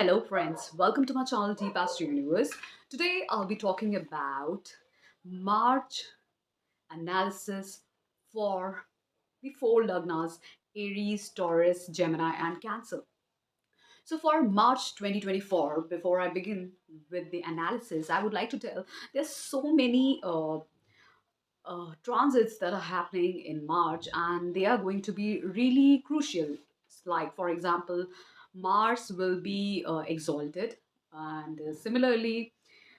Hello friends, welcome to my channel Deep Astro Universe. Today I'll be talking about March analysis for the four lagnas Aries, Taurus, Gemini and Cancer. So for March 2024, before I begin with the analysis, I would like to tell there's so many transits that are happening in March, and they are going to be really crucial. Like, for example, Mars will be exalted, and similarly,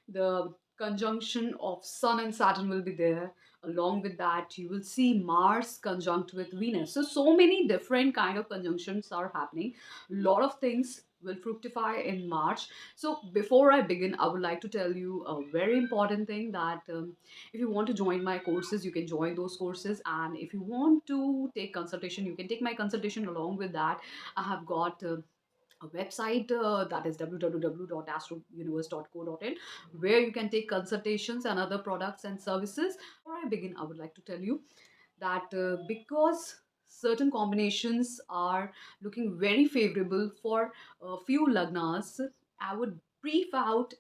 the conjunction of Sun and Saturn will be there. Along with that, you will see Mars conjunct with Venus. So many different kind of conjunctions are happening. A lot of things will fructify in March. So before I begin, I would like to tell you a very important thing that if you want to join my courses, you can join those courses, and if you want to take consultation, you can take my consultation. Along with that, I have got a website that is www.astrouniverse.co.in, where you can take consultations and other products and services. Before I begin, I would like to tell you that because certain combinations are looking very favorable for a few lagnas, I would brief out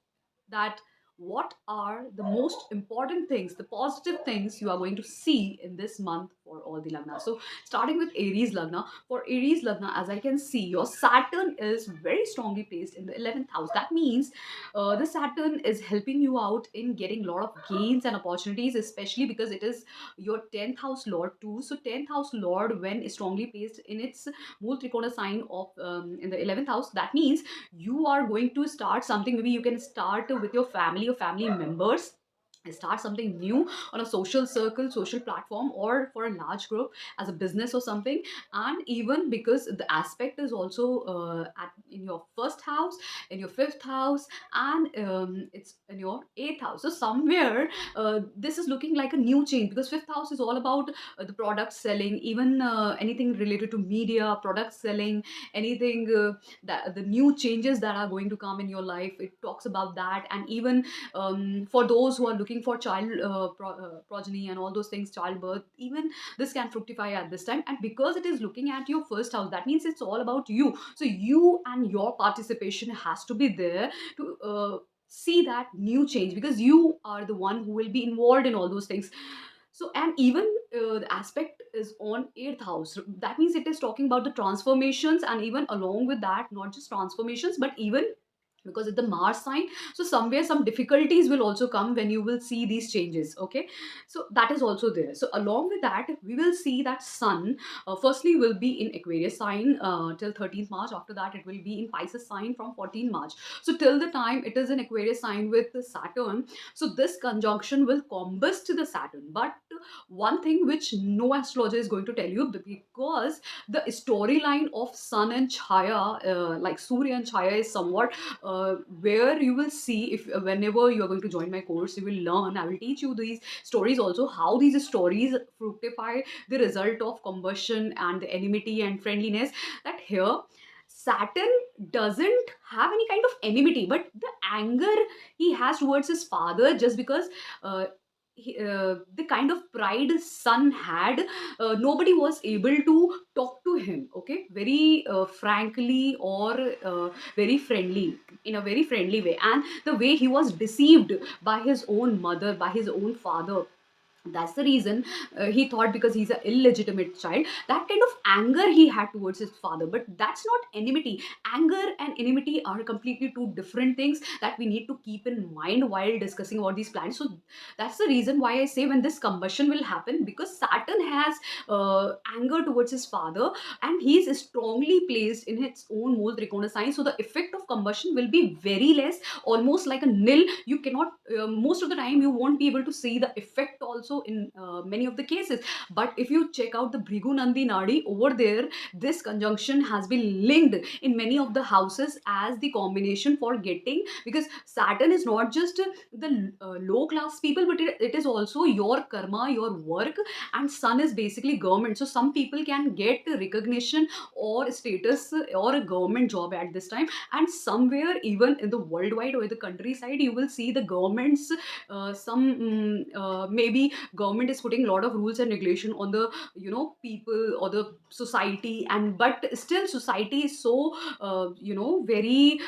that what are the most important things, the positive things you are going to see in this month for all the lagna. So starting with Aries lagna, for Aries lagna, as I can see, your Saturn is very strongly placed in the 11th house. That means the Saturn is helping you out in getting a lot of gains and opportunities, especially because it is your 10th house lord too. So 10th house lord, when is strongly placed in its mool trikona sign of in the 11th house, that means you are going to start something. Maybe you can start with your family or family members, start something new on a social circle, social platform, or for a large group as a business or something. And even because the aspect is also in your first house, in your fifth house, and it's in your eighth house. So somewhere this is looking like a new change, because fifth house is all about the product selling, even anything related to media product selling, anything that the new changes that are going to come in your life, it talks about that. And even for those who are looking for child progeny and all those things, childbirth, even this can fructify at this time. And because it is looking at your first house, that means it's all about you. So you and your participation has to be there to see that new change, because you are the one who will be involved in all those things. So, and even the aspect is on eighth house. That means it is talking about the transformations, and even along with that, not just transformations, but even because it's the Mars sign. So somewhere some difficulties will also come when you will see these changes. Okay, so that is also there. So along with that, we will see that Sun firstly will be in Aquarius sign till 13th March. After that, it will be in Pisces sign from 14th March. So till the time it is in Aquarius sign with Saturn, so this conjunction will combust the Saturn. But one thing which no astrologer is going to tell you, because the storyline of Sun and Chaya, like Surya and Chaya, is somewhat where you will see, if whenever you are going to join my course, you will learn. I will teach you these stories also, how these stories fructify the result of combustion and the enmity and friendliness. That here Saturn doesn't have any kind of enmity, but the anger he has towards his father, just because the kind of pride his son had, nobody was able to talk to him, okay, very frankly, or very friendly, in a very friendly way. And the way he was deceived by his own mother, by his own father, that's the reason he thought, because he's an illegitimate child, that kind of anger he had towards his father. But that's not enmity. Anger and enmity are completely two different things that we need to keep in mind while discussing about these planets. So that's the reason why I say when this combustion will happen, because Saturn has anger towards his father, and he is strongly placed in its own mole trikona sign. So the effect of combustion will be very less, almost like a nil. You cannot most of the time you won't be able to see the effect also in many of the cases. But if you check out the Bhrigu Nandi Nadi over there, this conjunction has been linked in many of the houses as the combination for getting, because Saturn is not just the low class people, but it is also your karma, your work. And Sun is basically government. So some people can get recognition or status or a government job at this time. And somewhere even in the worldwide or the countryside, you will see the governments maybe government is putting a lot of rules and regulation on the people or the society, and but still society is so very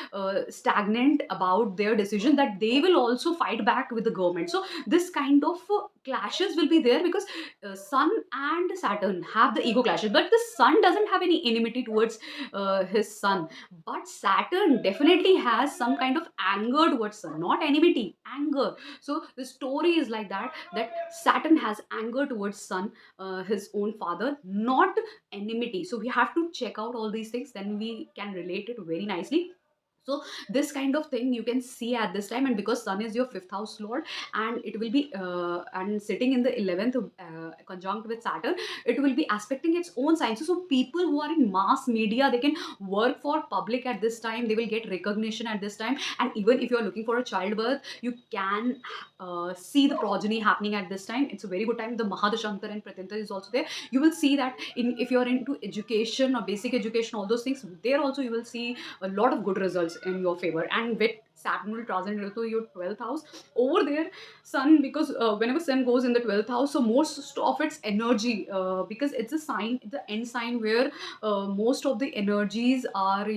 stagnant about their decision that they will also fight back with the government. So this kind of clashes will be there, because sun and Saturn have the ego clashes, but the sun doesn't have any enmity towards his son, but Saturn definitely has some kind of anger towards sun, not enmity, anger. So the story is like that, that Saturn has anger towards sun, his own father, not enmity. So we have to check out all these things, then we can relate it very nicely. So this kind of thing you can see at this time, and because sun is your fifth house lord, and it will be and sitting in the 11th, conjunct with Saturn, it will be aspecting its own sign. So people who are in mass media, they can work for public at this time, they will get recognition at this time. And even if you are looking for a childbirth, you can see the progeny happening at this time. It's a very good time. The Mahadashankar and Pratyanta is also there. You will see that in, if you are into education or basic education, all those things, there also you will see a lot of good results in your favor. And with Saturn will transit into your 12th house over there, sun, because whenever sun goes in the 12th house, so most of its energy, because it's a sign, the end sign where most of the energies are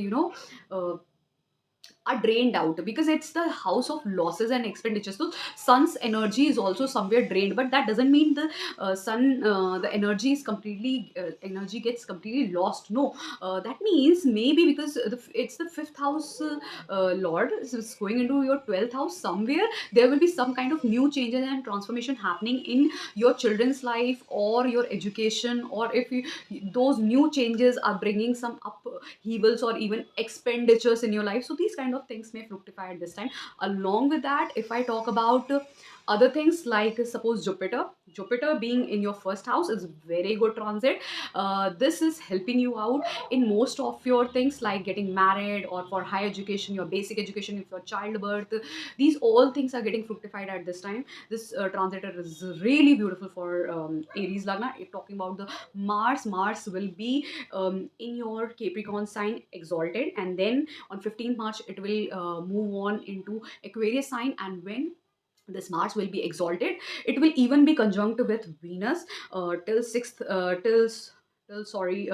are drained out, because it's the house of losses and expenditures. So sun's energy is also somewhere drained, but that doesn't mean the sun the energy is completely energy gets completely lost. No, that means maybe because it's the fifth house lord, so it's going into your 12th house, somewhere there will be some kind of new changes and transformation happening in your children's life or your education, or if you, those new changes are bringing some upheavals or even expenditures in your life. So these kind of things may fructify at this time. Along with that, if I talk about other things, like suppose Jupiter being in your first house is very good transit. This is helping you out in most of your things, like getting married, or for higher education, your basic education, if your childbirth, these all things are getting fructified at this time. This transitor is really beautiful for Aries lagna. If talking about the Mars will be in your Capricorn sign exalted, and then on 15th March it will move on into Aquarius sign. And when this Mars will be exalted, it will even be conjunct with Venus till 6th till sorry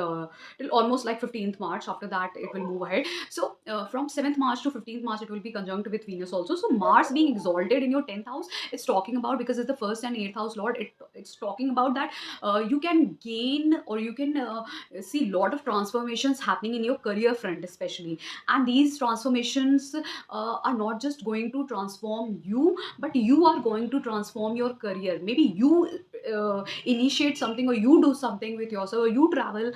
till almost like 15th March. After that it will move ahead. So from 7th March to 15th March it will be conjunct with Venus also. So Mars being exalted in your 10th house, it's talking about, because it's the first and 8th house lord, it's talking about that you can gain, or you can see lot of transformations happening in your career front especially. And these transformations are not just going to transform you, but you are going to transform your career. Maybe you initiate something, or you do something with yourself, or you travel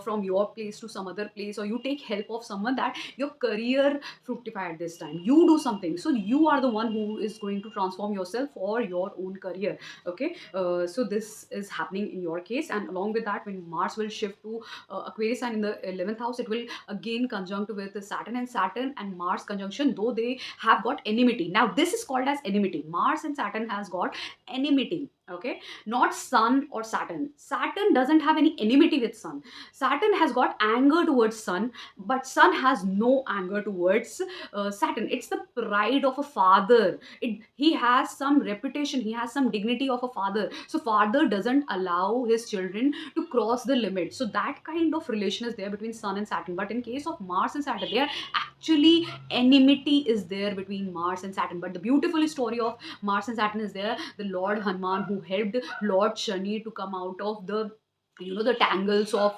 from your place to some other place, or you take help of someone, that your career fructify at this time. You do something, so you are the one who is going to transform yourself or your own career. Okay, so this is happening in your case. And along with that, when Mars will shift to Aquarius and in the 11th house, it will again conjunct with Saturn, and Saturn and Mars conjunction, though they have got enmity. Now this is called as enmity. Mars and Saturn has got enmity. Okay, not Sun or Saturn. Saturn doesn't have any enmity with Sun. Saturn has got anger towards Sun, but Sun has no anger towards Saturn. It's the pride of a father. He has some reputation, he has some dignity of a father. So father doesn't allow his children to cross the limit. So that kind of relation is there between Sun and Saturn. But in case of Mars and Saturn, they are actually enmity is there between Mars and Saturn. But the beautiful story of Mars and Saturn is there. The Lord Hanuman, who helped Lord Shani to come out of the the tangles of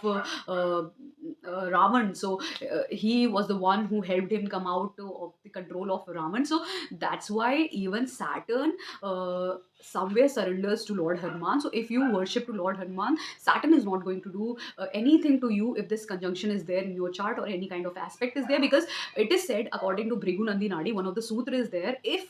Ravan. So he was the one who helped him come out of the control of Ravan. So that's why even Saturn somewhere surrenders to Lord Hanuman. So if you worship to Lord Hanuman, Saturn is not going to do anything to you if this conjunction is there in your chart, or any kind of aspect is there. Because it is said, according to Bhrigu Nandi Nadi, one of the sutra is there, if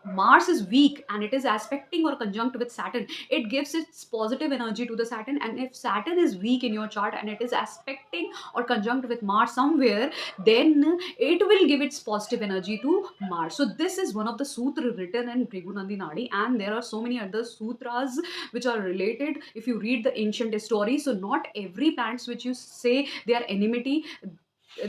Mars is weak and it is aspecting or conjunct with Saturn, it gives its positive energy to the Saturn. And if Saturn is weak in your chart and it is aspecting or conjunct with Mars somewhere, then it will give its positive energy to Mars. So this is one of the sutra written in Bhrigu Nandi Nadi, and there are so many other sutras which are related if you read the ancient story. So not every planets which you say they are enmity,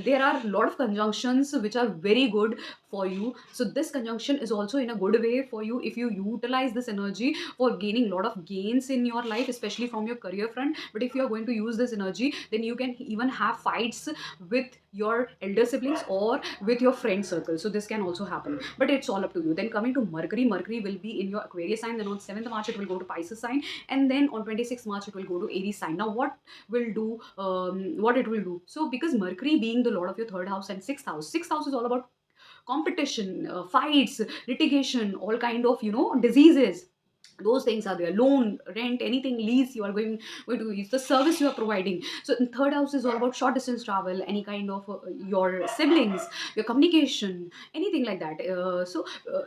there are a lot of conjunctions which are very good for you. So this conjunction is also in a good way for you if you utilize this energy for gaining a lot of gains in your life, especially from your career front. But if you are going to use this energy, then you can even have fights with your elder siblings or with your friend circle. So this can also happen, but it's all up to you. Then coming to Mercury, Mercury will be in your Aquarius sign, then on 7th March it will go to Pisces sign, and then on 26th March it will go to Aries sign. Now what it will do, so because Mercury being the lord of your third house and sixth house is all about competition, fights, litigation, all kind of diseases. Those things are there. Loan, rent, anything lease you are going to use, the service you are providing. So in third house is all about short distance travel, any kind of your siblings, your communication, anything like that.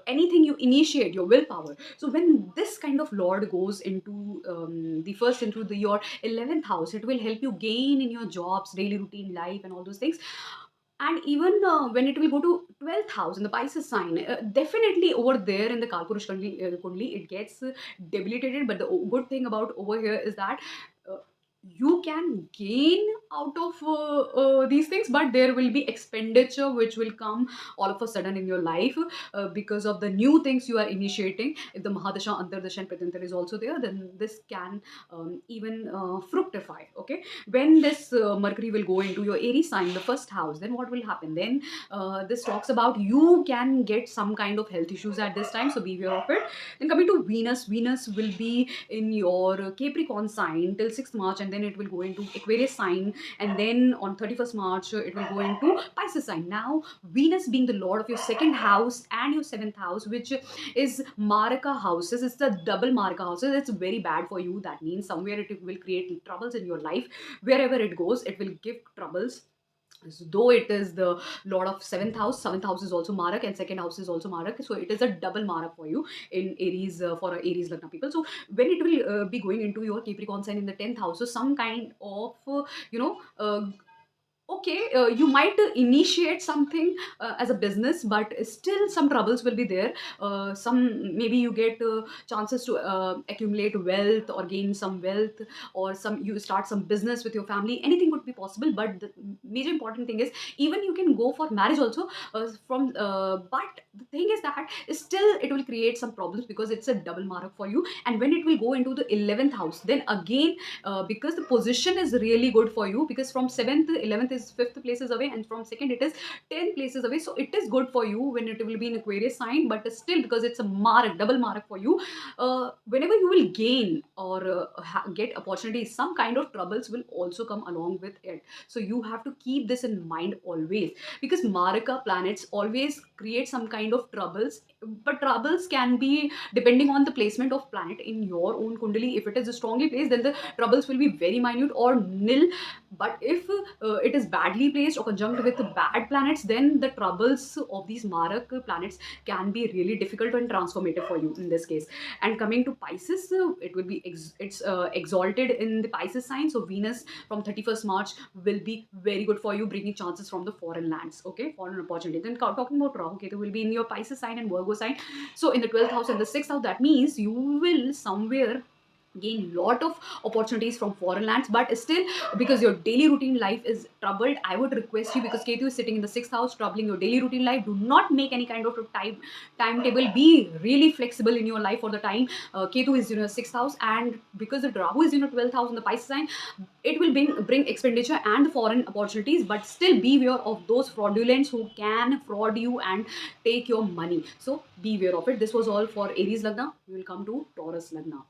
Anything you initiate, your willpower. So when this kind of lord goes into the first into the your 11th house, it will help you gain in your jobs, daily routine life, and all those things. And even when it will go to 12th house in the Pisces sign, definitely over there in the Kalpurush Kundli, it gets debilitated. But the good thing about over here is that uh, you can gain out of these things, but there will be expenditure which will come all of a sudden in your life because of the new things you are initiating. If the Mahadasha, Antardasha, and Pratyantara is also there, then this can even fructify. Okay, when this Mercury will go into your Aries sign, the first house, then what will happen? Then this talks about you can get some kind of health issues at this time, so be aware of it. Then coming to Venus, Venus will be in your Capricorn sign till 6th March, and then it will go into Aquarius sign, and then on 31st March it will go into Pisces sign. Now Venus being the lord of your second house and your 7th house, which is Maraka houses, it's the double Maraka houses. It's very bad for you. That means somewhere it will create troubles in your life. Wherever it goes, it will give troubles. So though it is the lord of seventh house is also Marak, and second house is also Marak, so it is a double Marak for you in Aries, for Aries Lagna people. So when it will be going into your Capricorn sign in the 10th house, so some kind of okay, you might initiate something as a business, but still some troubles will be there. Some maybe you get chances to accumulate wealth or gain some wealth, or some you start some business with your family. Anything would be possible, but the major important thing is even you can go for marriage also from but the thing is that still it will create some problems because it's a double mark for you. And when it will go into the 11th house, then again because the position is really good for you, because from 7th, 11th is 5th places away, and from second it is 10 places away. So it is good for you when it will be in Aquarius sign, but still because it's a mark, double mark for you, whenever you will gain or get opportunities, some kind of troubles will also come along with it. So you have to keep this in mind always, because Maraka planets always create some kind of troubles, but troubles can be depending on the placement of planet in your own kundali. If it is strongly placed, then the troubles will be very minute or nil. But if it is badly placed or conjunct with bad planets, then the troubles of these Marak planets can be really difficult and transformative for you in this case. And coming to Pisces, it will be it's exalted in the Pisces sign. So Venus from 31st March will be very good for you, bringing chances from the foreign lands. Okay, foreign opportunity. Then talking about Rahu Ketu will be in your Pisces sign and Virgo sign. So in the 12th house and the 6th house, that means you will somewhere gain lot of opportunities from foreign lands. But still, because your daily routine life is troubled, I would request you, because Ketu is sitting in the 6th house troubling your daily routine life, do not make any kind of timetable. Be really flexible in your life for the time. Ketu is in your 6th house, and because the Rahu is in your 12th house in the Pisces sign, it will bring expenditure and foreign opportunities. But still be aware of those fraudulents who can fraud you and take your money. So be aware of it. This was all for Aries Lagna. We will come to Taurus Lagna.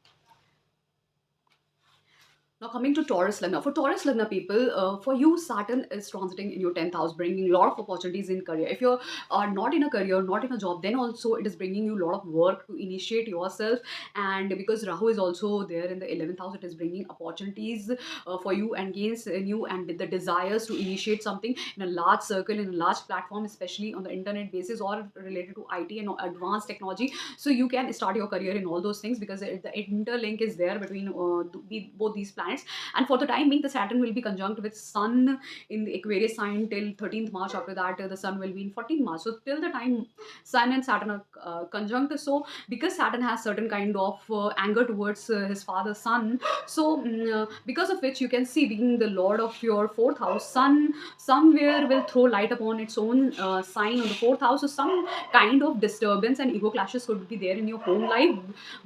Now coming to Taurus Lagna. For Taurus Lagna people, for you, Saturn is transiting in your 10th house, bringing a lot of opportunities in career. If you are not in a career, not in a job, then also it is bringing you a lot of work to initiate yourself. And because Rahu is also there in the 11th house, it is bringing opportunities for you and gains in you, and the desires to initiate something in a large circle, in a large platform, especially on the internet basis or related to IT and advanced technology. So you can start your career in all those things because the interlink is there between both these planets. planets. And for the time being, the Saturn will be conjunct with Sun in the Aquarius sign till 13th March. After that, the Sun will be in 14th March. So till the time Sun and Saturn are conjunct, so because Saturn has certain kind of anger towards his father Sun, so because of which you can see, being the lord of your fourth house, Sun somewhere will throw light upon its own sign on the fourth house. So some kind of disturbance and ego clashes could be there in your home life,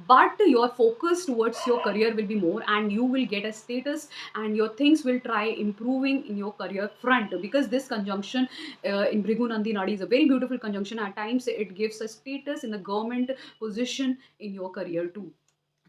but your focus towards your career will be more, and you will get a status, and your things will try improving in your career front, because this conjunction in Bhrigu Nandi Nadi is a very beautiful conjunction. At times it gives a status in the government position in your career too.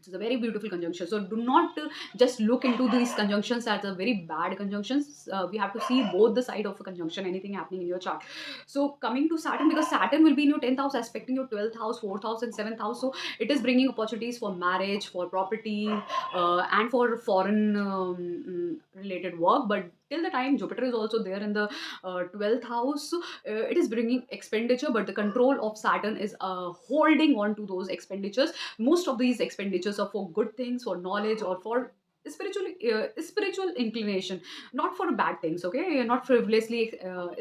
It's a very beautiful conjunction. So do not just look into these conjunctions as a very bad conjunctions. We have to see both the side of a conjunction, anything happening in your chart. So coming to Saturn, because Saturn will be in your 10th house, aspecting your 12th house, 4th house, and 7th house. So it is bringing opportunities for marriage, for property, and for foreign related work. But till the time Jupiter is also there in the 12th house, it is bringing expenditure, but the control of Saturn is holding on to those expenditures. Most of these expenditures are for good things, for knowledge, or for spiritual inclination, not for bad things. Okay, you're not frivolously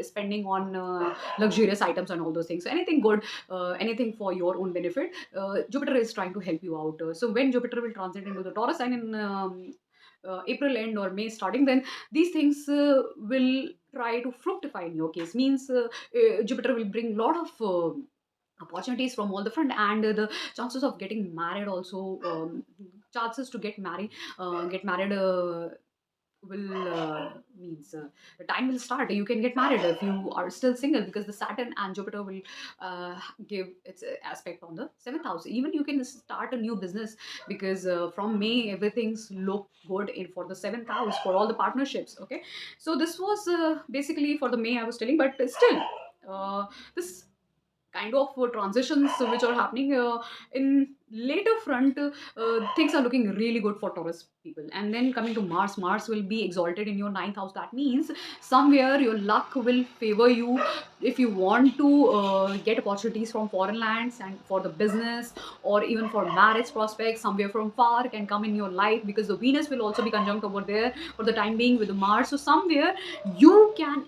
spending on luxurious items and all those things. So anything good, anything for your own benefit, Jupiter is trying to help you out. So when Jupiter will transit into the Taurus sign in April end or May starting, then these things will try to fructify in your case. Means Jupiter will bring lot of opportunities from all the front, and the chances of getting married also, chances to get married will means the time will start. You can get married if you are still single, because the Saturn and Jupiter will give its aspect on the seventh house. Even you can start a new business, because from May everything's look good in for the seventh house for all the partnerships. Okay, so this was basically for the May I was telling, but still this kind of transitions which are happening in later front, things are looking really good for Taurus people. And then coming to Mars, Mars will be exalted in your ninth house. That means somewhere your luck will favor you if you want to get opportunities from foreign lands and for the business, or even for marriage prospects. Somewhere from far can come in your life, because the Venus will also be conjunct over there for the time being with the Mars. So somewhere you can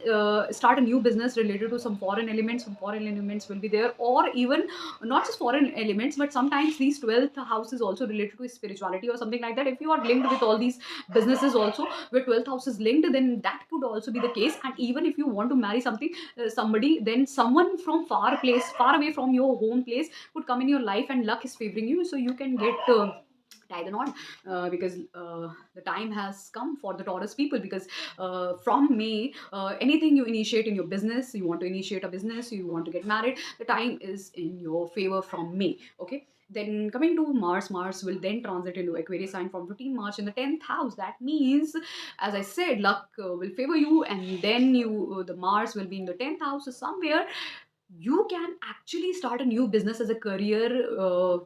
start a new business related to some foreign elements. Some foreign elements will be there, or even not just foreign elements, but sometimes these 12th house is also related to spirituality or something like that. If you are linked with all these businesses also, where 12th house is linked, then that could also be the case. And even if you want to marry something, somebody, then someone from far place, far away from your home place, could come in your life, and luck is favoring you, so you can get tie the knot, because the time has come for the Taurus people. Because from May, anything you initiate in your business, you want to initiate a business, you want to get married, the time is in your favor from May. Okay, then coming to Mars, Mars will then transit into Aquarius sign from 15 March in the 10th house. That means, as I said, luck will favor you, and then the Mars will be in the 10th house. So somewhere you can actually start a new business as a career,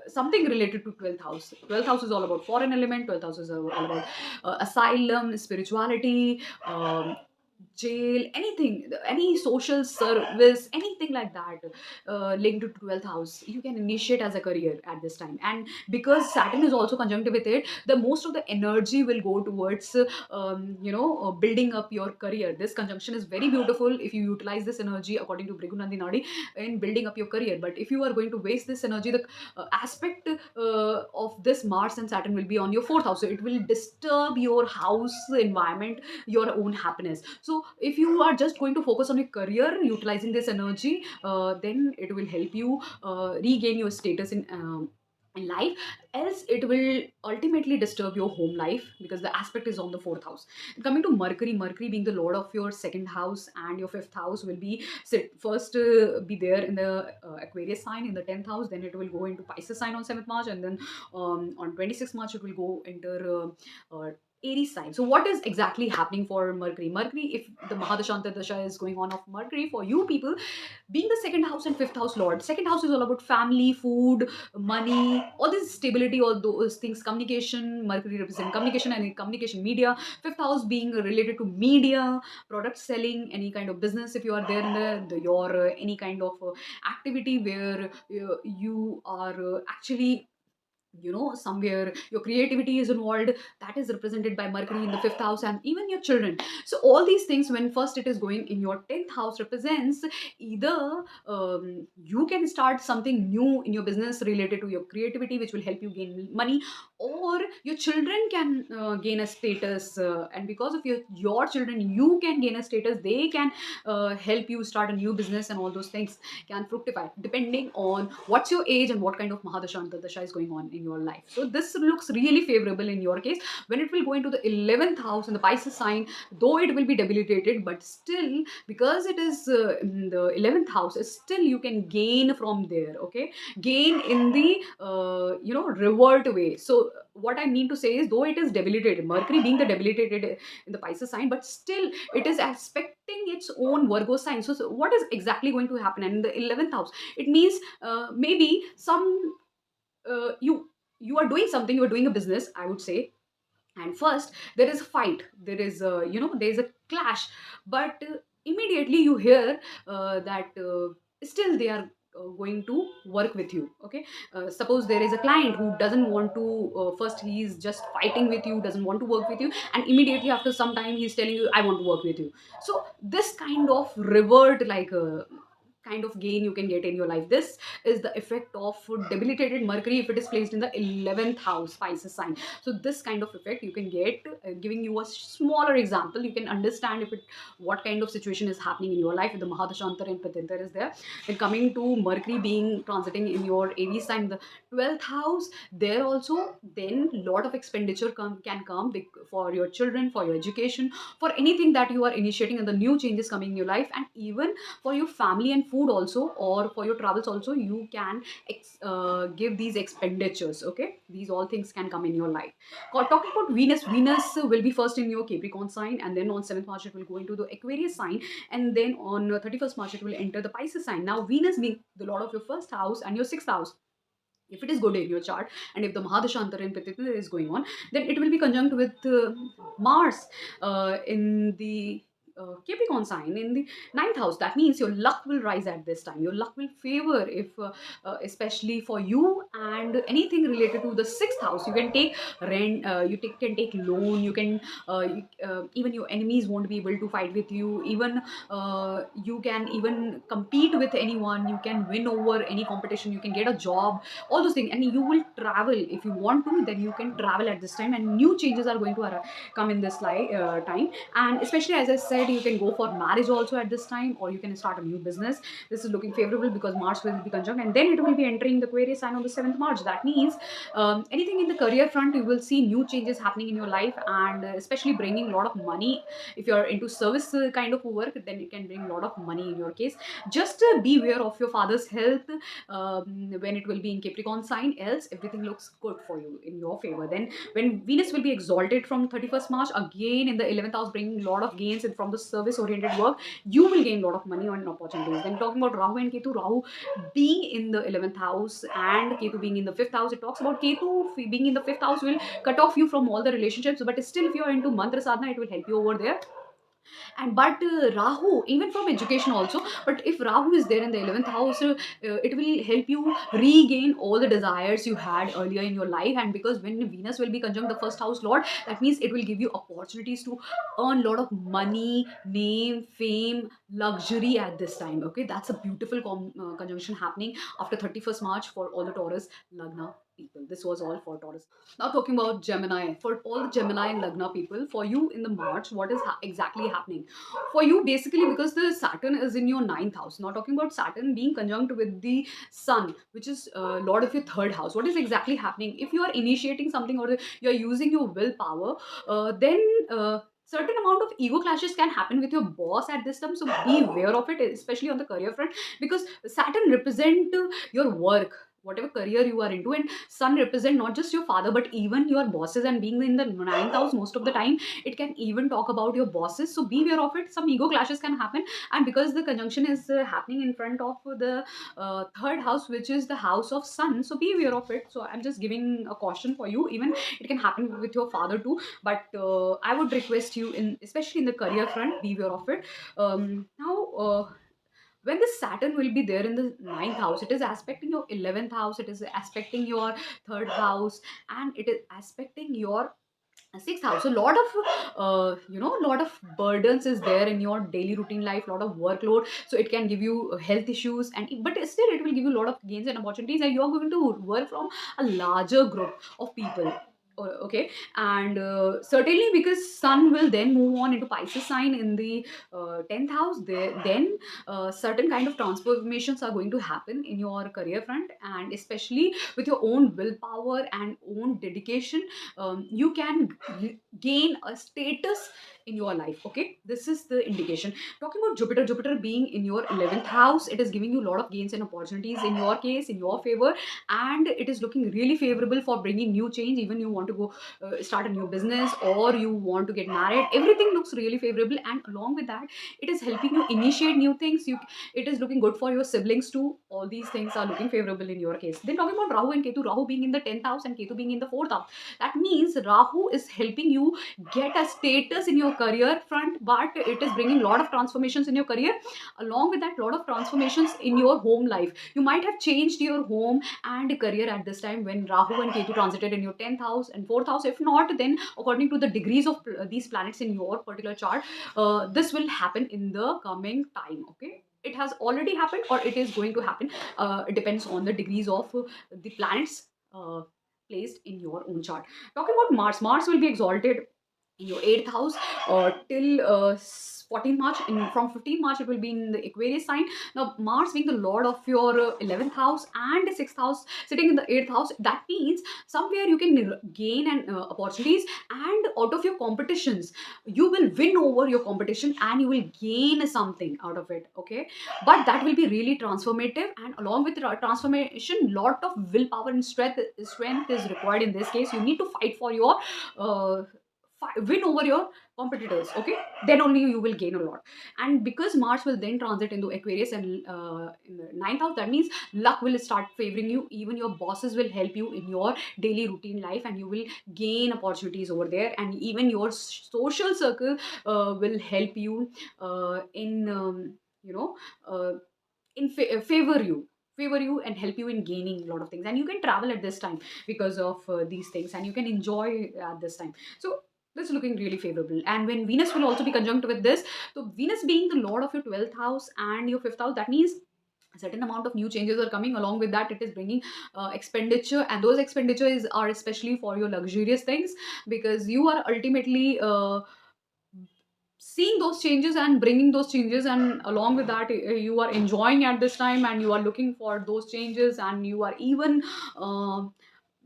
something related to 12th house. 12th house is all about foreign element. 12th house is all about asylum, spirituality, jail, anything, any social service, anything like that linked to 12th house, you can initiate as a career at this time. And because Saturn is also conjunct with it, the most of the energy will go towards building up your career. This conjunction is very beautiful if you utilize this energy according to Bhrigu Nandi Nadi in building up your career. But if you are going to waste this energy, the aspect of this Mars and Saturn will be on your fourth house, so it will disturb your house environment, your own happiness. So if you are just going to focus on your career utilizing this energy, then it will help you regain your status in life. Else it will ultimately disturb your home life, because the aspect is on the fourth house. Coming to Mercury, Mercury being the lord of your second house and your fifth house, will be first be there in the Aquarius sign in the 10th house. Then it will go into Pisces sign on 7th March, and then on 26th March it will go into Aries sign. So what is exactly happening for Mercury? Mercury, if the Mahadashanta Dasha is going on of Mercury for you people, being the second house and fifth house lord, second house is all about family, food, money, all this stability, all those things, communication. Mercury represents communication and communication media. Fifth house being related to media, product selling, any kind of business. If you are there in your any kind of activity where you are actually somewhere your creativity is involved, that is represented by Mercury in the fifth house, and even your children. So all these things, when first it is going in your 10th house, represents either you can start something new in your business related to your creativity, which will help you gain money, or your children can gain a status, and because of your children you can gain a status, they can help you start a new business, and all those things can fructify depending on what's your age and what kind of Mahadasha and Tadasha is going on in your life. So this looks really favorable in your case. When it will go into the 11th house in the Pisces sign, though it will be debilitated, but still, because it is in the 11th house, still you can gain from there, okay? Gain in the, revert way. So what I mean to say is, though it is debilitated, Mercury being the debilitated in the Pisces sign, but still it is aspecting its own Virgo sign. So what is exactly going to happen? And in the 11th house, it means maybe some you are doing something, you are doing a business, I would say, and first there is a fight, there is there is a clash, but immediately you hear that still they are going to work with you, okay? Suppose there is a client who doesn't want to, first he is just fighting with you, doesn't want to work with you, and immediately after some time he's telling you, I want to work with you. So this kind of revert, like kind of gain you can get in your life. This is the effect of debilitated Mercury if it is placed in the 11th house Pisces sign. So this kind of effect you can get, giving you a smaller example, you can understand if it what kind of situation is happening in your life. If the Mahadashantar and Pratintar is there, then coming to Mercury being transiting in your Aries sign, the 12th house, there also then lot of expenditure can come for your children, for your education, for anything that you are initiating, and the new changes coming in your life, and even for your family and food also, or for your travels also, you can give these expenditures, okay? These all things can come in your life. Talking about Venus, Venus will be first in your Capricorn sign, and then on 7th March it will go into the Aquarius sign, and then on 31st March it will enter the Pisces sign. Now Venus being the lord of your first house and your sixth house, if it is good in your chart, and if the Mahadashantar in particular is going on, then it will be conjunct with Mars in the Capricorn sign in the ninth house. That means your luck will rise at this time. Your luck will favor if, especially for you, and anything related to the sixth house. You can take rent, can take loan. You can even your enemies won't be able to fight with you. Even you can even compete with anyone. You can win over any competition. You can get a job, all those things, and you will travel if you want to, then you can travel at this time, and new changes are going to come in this time. And especially, as I said, you can go for marriage also at this time, or you can start a new business. This is looking favorable because Mars will be conjunct, and then it will be entering the Aquarius sign on the 7th March. That means anything in the career front, you will see new changes happening in your life, and especially bringing a lot of money. If you're into service kind of work, then it can bring a lot of money in your case. Just be aware of your father's health when it will be in Capricorn sign, else everything looks good for you in your favor. Then when Venus will be exalted from 31st March, again in the 11th house, bringing a lot of gains, and from the service oriented work, you will gain a lot of money on opportunities. Then talking about Rahu and Ketu, Rahu being in the 11th house and Ketu being in the 5th house, it talks about Ketu being in the 5th house will cut off you from all the relationships, but still if you are into mantra sadhana, it will help you over there. And but Rahu, even from education also, but if Rahu is there in the 11th house, it will help you regain all the desires you had earlier in your life. And because when Venus will be conjunct the first house lord, that means it will give you opportunities to earn a lot of money, name, fame, luxury at this time, okay? That's a beautiful conjunction happening after 31st March for all the Taurus lagna people. This was all for Taurus. Now talking about Gemini, for all the Gemini and Lagna people, for you in the March, what is exactly happening? For you, basically, because the Saturn is in your ninth house. Now talking about Saturn being conjunct with the Sun, which is Lord of your third house. What is exactly happening? If you are initiating something, or you are using your willpower, then certain amount of ego clashes can happen with your boss at this time. So be aware of it, especially on the career front, because Saturn represent your work, whatever career you are into, and Sun represent not just your father but even your bosses. And being in the ninth house, most of the time it can even talk about your bosses. So be aware of it. Some ego clashes can happen, and because the conjunction is happening in front of the third house, which is the house of Sun, so be aware of it. So I'm just giving a caution for you. Even it can happen with your father too, but I would request you, in especially in the career front, be aware of it. Now when the Saturn will be there in the ninth house, it is aspecting your 11th house, it is aspecting your third house, and it is aspecting your sixth house. So a lot of lot of burdens is there in your daily routine life, lot of workload, so it can give you health issues, and but still it will give you a lot of gains and opportunities, and you are going to work from a larger group of people. Okay, and certainly because Sun will then move on into Pisces sign in the 10th house, there then certain kind of transformations are going to happen in your career front, and especially with your own willpower and own dedication, you can gain a status in your life. Okay, this is the indication. Talking about Jupiter being in your 11th house, it is giving you a lot of gains and opportunities in your case, in your favor, and it is looking really favorable for bringing new change. Even you want to go start a new business, or you want to get married, everything looks really favorable, and along with that, it is helping you initiate new things. It is looking good for your siblings too. All these things are looking favorable in your case. Then talking about Rahu and Ketu, Rahu being in the 10th house and Ketu being in the 4th house, that means Rahu is helping you get a status in your career front, but it is bringing a lot of transformations in your career. Along with that, lot of transformations in your home life. You might have changed your home and career at this time when Rahu and Ketu transited in your 10th house and 4th house. If not, then according to the degrees of these planets in your particular chart, this will happen in the coming time. Okay, it has already happened or it is going to happen. It depends on the degrees of the planets placed in your own chart. Talking about Mars, Mars will be exalted in your 8th house till 14th March. From 15th March, it will be in the Aquarius sign. Now, Mars being the lord of your 11th house and 6th house, sitting in the 8th house, that means somewhere you can gain and opportunities, and out of your competitions, you will win over your competition and you will gain something out of it. Okay, but that will be really transformative, and along with the transformation, lot of willpower and strength is required in this case. You need to fight for your uh, win over your competitors. Okay, then only you will gain a lot. And because Mars will then transit into Aquarius and in the ninth house, that means luck will start favoring you. Even your bosses will help you in your daily routine life, and you will gain opportunities over there, and even your social circle will help you in you know uh, favor you and help you in gaining a lot of things, and you can travel at this time because of these things, and you can enjoy at this time. So this is looking really favorable. And when Venus will also be conjunct with this, so Venus being the lord of your 12th house and your 5th house, that means a certain amount of new changes are coming. Along with that, it is bringing expenditure, and those expenditures are especially for your luxurious things, because you are ultimately seeing those changes and bringing those changes, and along with that, you are enjoying at this time, and you are looking for those changes, and you are even uh,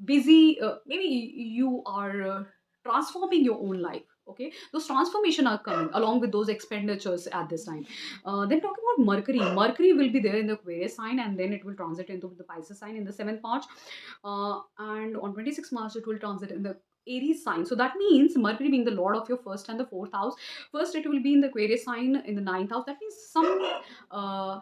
busy. Maybe you are transforming your own life. Okay, those transformation are coming along with those expenditures at this time. Then talking about Mercury, Mercury will be there in the Aquarius sign, and then it will transit into the Pisces sign in the 7th March, and on 26th March it will transit in the Aries sign. So that means Mercury being the lord of your first and the 4th house, first it will be in the Aquarius sign in the 9th house. That means some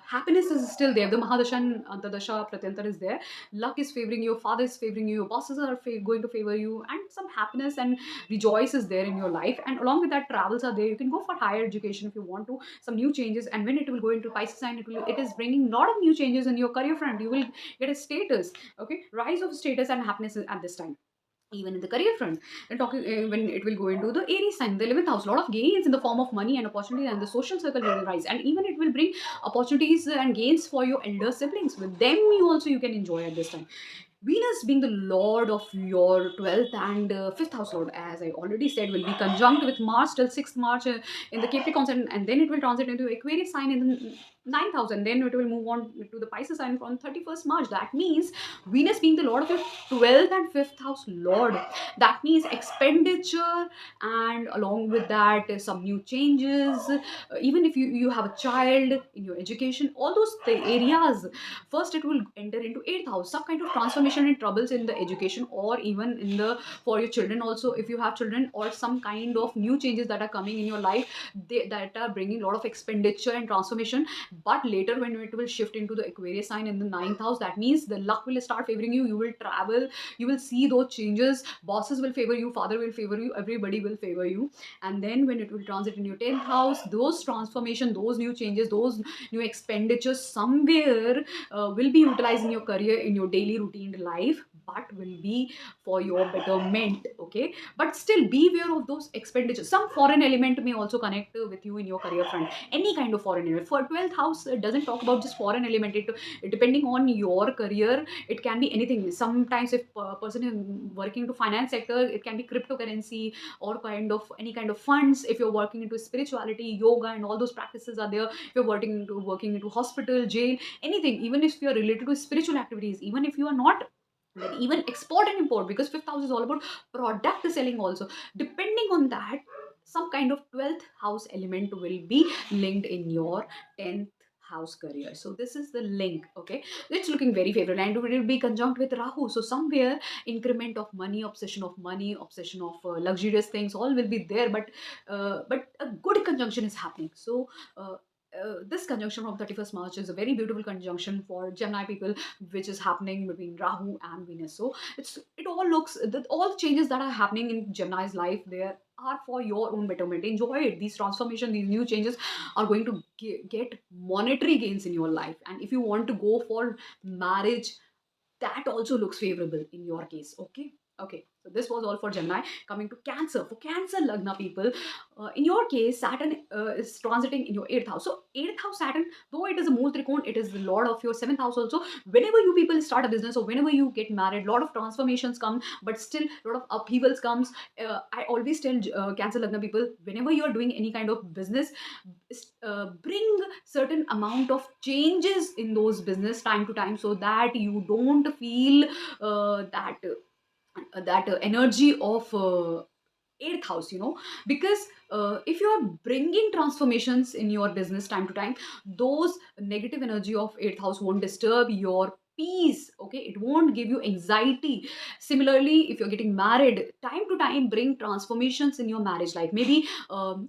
happiness is still there. The Mahadasha and Antadasha Pratyantar is there. Luck is favoring you, your father is favoring you, your bosses are going to favor you, and some happiness and rejoice is there in your life. And along with that, travels are there. You can go for higher education if you want to, some new changes. And when it will go into Pisces sign, it is bringing a lot of new changes in your career front. You will get a status. Okay, rise of status and happiness at this time, even in the career front. And talking when it will go into the Aries sign, the 11th house, a lot of gains in the form of money and opportunity, and the social circle will rise, and even it will bring opportunities and gains for your elder siblings. With them, you can enjoy at this time. Venus being the lord of your 12th and 5th house lord, as I already said, will be conjunct with Mars till 6th March in the Capricorn sign, and then it will transit into Aquarius sign in the 9th house, and then it will move on to the Pisces sign from 31st March. That means Venus being the lord of your 12th and 5th house lord, that means expenditure, and along with that, some new changes. Even if you have a child in your education, all those areas, first it will enter into 8th house, some kind of transformation and troubles in the education, or even in the for your children also, if you have children, or some kind of new changes that are coming in your life, that are bringing a lot of expenditure and transformation. But later, when it will shift into the Aquarius sign in the ninth house, that means the luck will start favoring you. You will travel, you will see those changes. Bosses will favor you, father will favor you, everybody will favor you. And then when it will transit in your 10th house, those transformation, those new changes, those new expenditures somewhere will be utilized in your career, in your daily routine life, but will be for your betterment. Okay, but still be aware of those expenditures. Some foreign element may also connect with you in your career front. Any kind of foreign element. For 12th house, it doesn't talk about just foreign element. It depending on your career, it can be anything. Sometimes if a person is working to finance sector, it can be cryptocurrency or kind of any kind of funds. If you're working into spirituality, yoga and all those practices are there. If you're working into hospital, jail, anything, even if you're related to spiritual activities, even if you are not, then even export and import, because fifth house is all about product selling also. Depending on that, some kind of 12th house element will be linked in your 10th house career. So this is the link. Okay, it's looking very favorable, and it will be conjunct with Rahu. So somewhere increment of money, obsession of luxurious things, all will be there. But a good conjunction is happening. So this conjunction from 31st March is a very beautiful conjunction for Gemini people, which is happening between Rahu and Venus. So it all looks that all changes that are happening in Gemini's life, there are for your own betterment. Enjoy it. These transformation, these new changes are going to get monetary gains in your life. And if you want to go for marriage, that also looks favorable in your case. Okay. Okay, so this was all for Gemini. Coming to Cancer, for Cancer lagna people, in your case, Saturn is transiting in your 8th house. So 8th house Saturn, though it is a mool trikon, it is the lord of your 7th house also. Whenever you people start a business or whenever you get married, lot of transformations come, but still lot of upheavals comes. I always tell Cancer lagna people, whenever you are doing any kind of business, bring certain amount of changes in those business time to time, so that you don't feel that energy of 8th house, because if you are bringing transformations in your business time to time, those negative energy of 8th house won't disturb your peace. Okay, it won't give you anxiety. Similarly, if you're getting married, time to time bring transformations in your marriage life. Maybe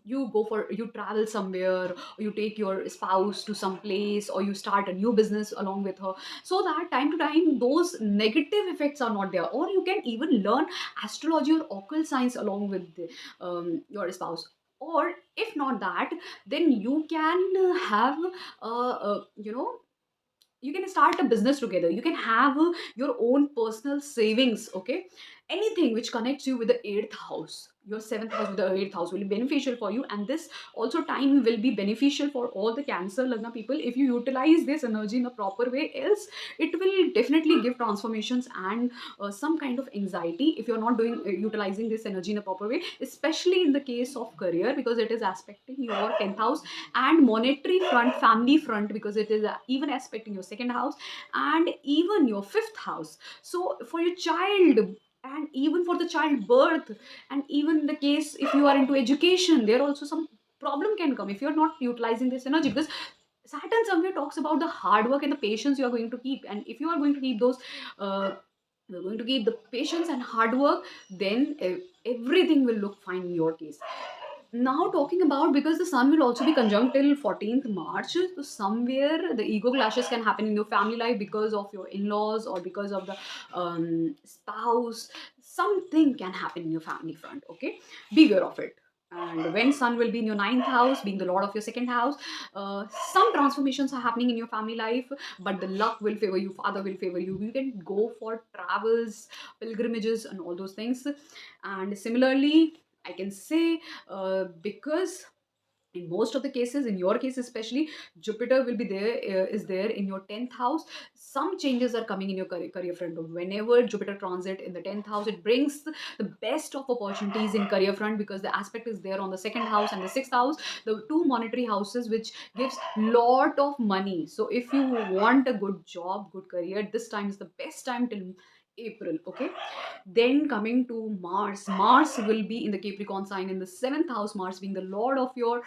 you travel somewhere, or you take your spouse to some place, or you start a new business along with her, so that time to time those negative effects are not there. Or you can even learn astrology or occult science along with your spouse. Or if not that, then you can have you can start a business together. You can have your own personal savings. Okay, anything which connects you with the 8th house, your 7th house with the 8th house will be beneficial for you. And this also time will be beneficial for all the Cancer lagna people if you utilize this energy in a proper way. Else it will definitely give transformations and some kind of anxiety if you're not doing utilizing this energy in a proper way, especially in the case of career, because it is aspecting your 10th house, and monetary front, family front, because it is even aspecting your second house and even your 5th house. So for your child, and even for the childbirth, and even the case if you are into education, there also some problem can come if you're not utilizing this energy, because Saturn somewhere talks about the hard work and the patience you are going to keep. And if you are going to keep those you're going to keep the patience and hard work, then everything will look fine in your case. Now talking about, because the sun will also be conjunct till 14th March, so somewhere the ego clashes can happen in your family life because of your in-laws or because of the spouse. Something can happen in your family front. Okay, be aware of it. And when sun will be in your ninth house, being the lord of your second house, some transformations are happening in your family life, but the luck will favor you, father will favor you. You can go for travels, pilgrimages and all those things. And similarly, I can say, because in most of the cases, in your case especially, Jupiter will be there, is there in your 10th house. Some changes are coming in your career front. Whenever Jupiter transit in the 10th house, it brings the best of opportunities in career front, because the aspect is there on the second house and the sixth house, the two monetary houses, which gives lot of money. So if you want a good job, good career, this time is the best time till April. Okay, then coming to Mars, Mars will be in the Capricorn sign in the 7th house. Mars being the lord of your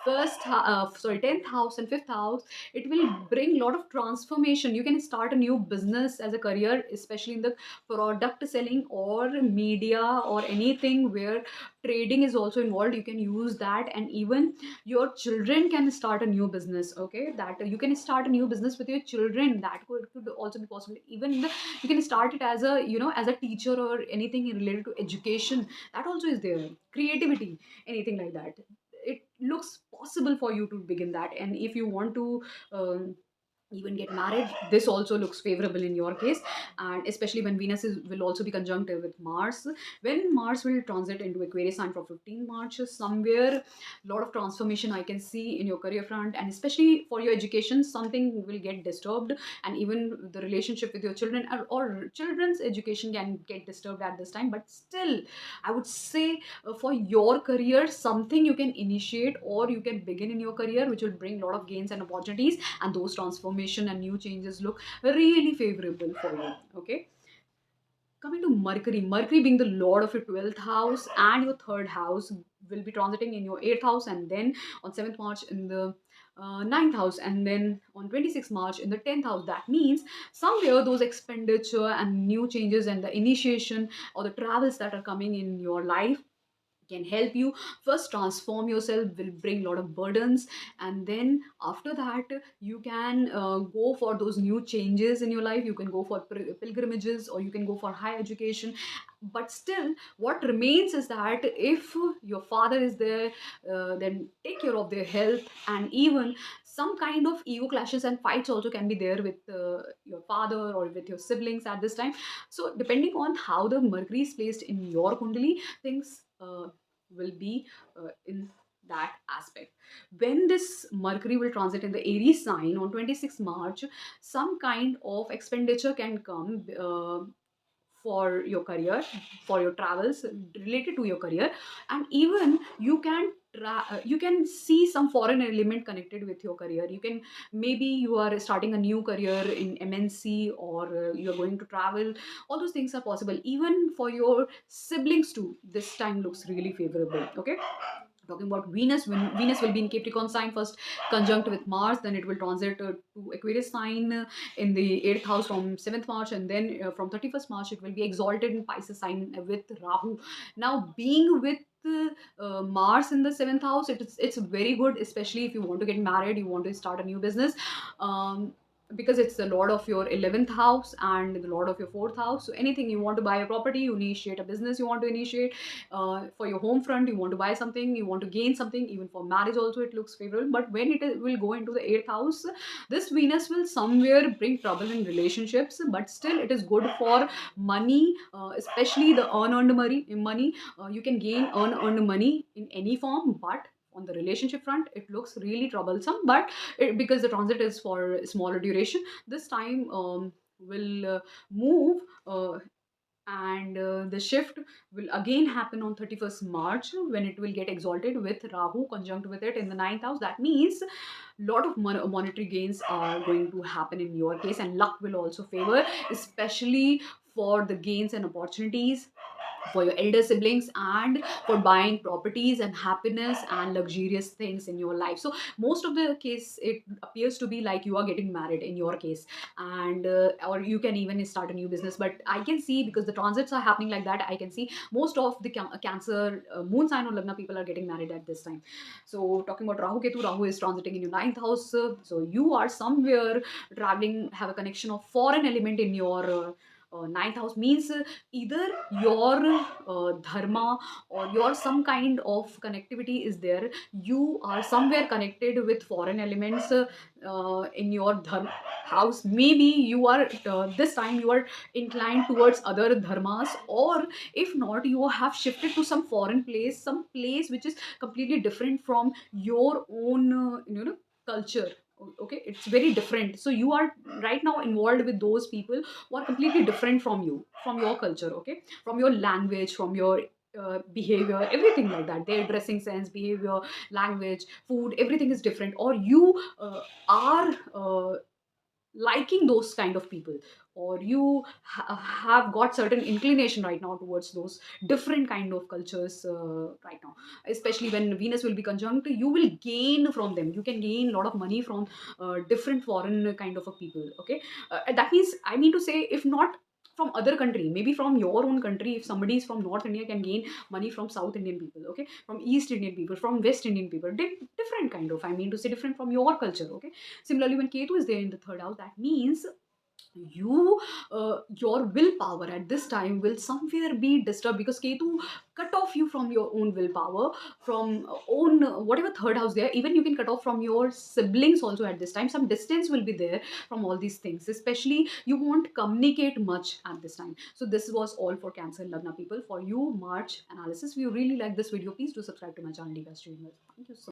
sorry, 10th house and 5th house, it will bring a lot of transformation. You can start a new business as a career, especially in the product selling or media or anything where trading is also involved. You can use that, and even your children can start a new business. Okay, that you can start a new business with your children. That could also be possible. Even you can start it as a, as a teacher or anything related to education. That also is there. Creativity, anything like that, it looks possible for you to begin that. And if you want to um, even get married, this also looks favorable in your case. And especially when Venus will also be conjunctive with Mars. When Mars will transit into Aquarius sign from 15 March, somewhere a lot of transformation I can see in your career front, and especially for your education, something will get disturbed. And even the relationship with your children, or children's education can get disturbed at this time. But still, I would say, for your career, something you can initiate or you can begin in your career which will bring a lot of gains and opportunities, and those transformation and new changes look really favorable for you. Okay, coming to Mercury. Mercury being the lord of your 12th house and your third house, will be transiting in your 8th house, and then on 7th March in the 9th house, and then on 26th March in the 10th house. That means somewhere those expenditure and new changes and the initiation or the travels that are coming in your life can help you first transform yourself, will bring a lot of burdens, and then after that you can go for those new changes in your life. You can go for pilgrimages, or you can go for higher education. But still, what remains is that if your father is there, then take care of their health. And even some kind of ego clashes and fights also can be there with your father or with your siblings at this time. So depending on how the Mercury is placed in your kundali, things will be in that aspect. When this Mercury will transit in the Aries sign on 26 March, some kind of expenditure can come for your career, for your travels related to your career. And even you can see some foreign element connected with your career. You can, maybe you are starting a new career in MNC, or you are going to travel. All those things are possible. Even for your siblings too, this time looks really favorable. Okay, talking about Venus, when Venus will be in Capricorn sign first, conjunct with Mars, then it will transit to Aquarius sign in the 8th house from 7th March, and then from 31st March it will be exalted in Pisces sign with Rahu. Now, being with Mars in the 7th house, it's very good, especially if you want to get married, you want to start a new business. Because it's the lord of your 11th house and the lord of your 4th house. So anything, you want to buy a property, you initiate a business, you want to initiate for your home front, you want to buy something, you want to gain something. Even for marriage also it looks favorable. But when will go into the 8th house, this Venus will somewhere bring trouble in relationships. But still, it is good for money, especially the unearned money. You can gain unearned money in any form. But on the relationship front, it looks really troublesome. But because the transit is for smaller duration, this time will move, and the shift will again happen on 31st March, when it will get exalted with Rahu conjunct with it in the 9th house. That means lot of monetary gains are going to happen in your case, and luck will also favor, especially for the gains and opportunities for your elder siblings, and for buying properties and happiness and luxurious things in your life. So most of the case, it appears to be like you are getting married in your case, and or you can even start a new business. But I can see, because the transits are happening like that, I can see most of the cancer moon sign or lagna people are getting married at this time. So talking about Rahu Ketu, Rahu is transiting in your 9th house. So you are somewhere traveling, have a connection of foreign element in your 9th house. Means either your dharma or your some kind of connectivity is there. You are somewhere connected with foreign elements in your dharma house. Maybe you are this time you are inclined towards other dharmas, or if not, you have shifted to some foreign place, some place which is completely different from your own culture. Okay, it's very different. So you are right now involved with those people who are completely different from you, from your culture. Okay, from your language, from your behavior, everything like that. Their dressing sense, behavior, language, food, everything is different. Or you are liking those kind of people. or you have got certain inclination right now towards those different kind of cultures right now, especially when Venus will be conjunct, you will gain from them. You can gain a lot of money from different foreign kind of a people. Okay, that means, I mean to say, if not from other country, maybe from your own country. If somebody is from North India, can gain money from South Indian people. Okay, from East Indian people, from West Indian people, different kind of, I mean to say, different from your culture. Okay, similarly, when Ketu is there in the third house, that means you your willpower at this time will somewhere be disturbed, because Ketu cut off you from your own willpower, from own whatever third house there. Even you can cut off from your siblings also at this time. Some distance will be there from all these things, especially you won't communicate much at this time. So this was all for Cancer Lagna people, for you March analysis. If you really like this video, please do subscribe to my channel. Thank you so